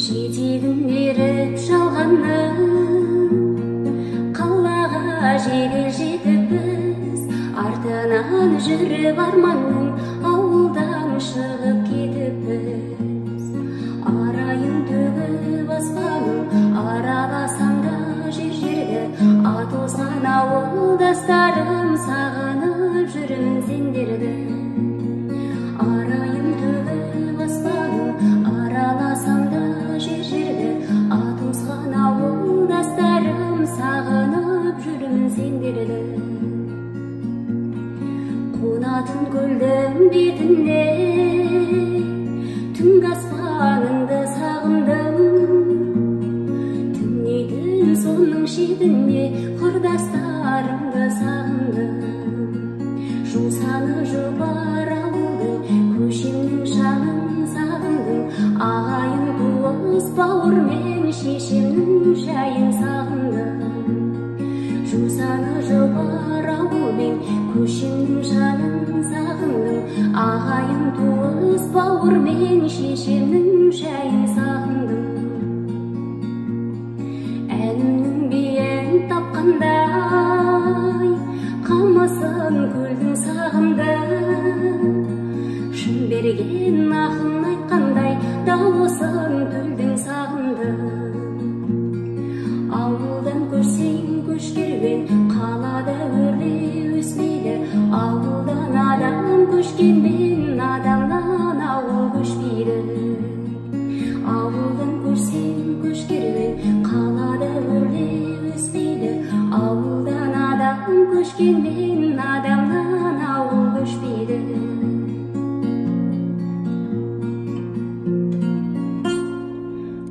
Жетегін беріп жалғанның қалаға жедел жетіп біз, артынан жүріп арманның ауылдан шығып кетіп біз. Арайын төгіп аспанын араласам да жер-жерді, атозған ауылдастарым сағынып жүрмін сендерді. Арайын төгіп аспанын араласам да жер-жерді, атозған ауылдастарым сағынып жүрмін сендерді. Қонатын көлдің бетінде түнгі аспаныңды сағындым, түнейтін соның шетінде құрдастарымды сағындым. Жусаны жұпар ауылды көшемнің жанын сағындым, ағайын туыс бауырмен шешемнің жайын сағындым. Жусаны жұпар ауылмен көшемнің жанын сағындым, ағайын туыс бауырмен шешемнің жайын сағындым. Әнімнің биен тапқандай қамысын көлдің сағындым, шын берген ақын айтқандай дауысын төлдің сағындым. Ауылдан көшсең көш керуен, қалада өрле өсмейді. Ауылдан адам көшкенмен адамнан ауыл көшпейді. Ауылдан көшсең көш керуен, қалада өрле өсмейді. Ауылдан адам көшкенмен адамнан ауыл көшпейді.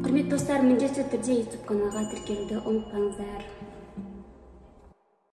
Құрметті достар, міндетті түрде YouTube каналға тіркелуді ұмытпаңыздар.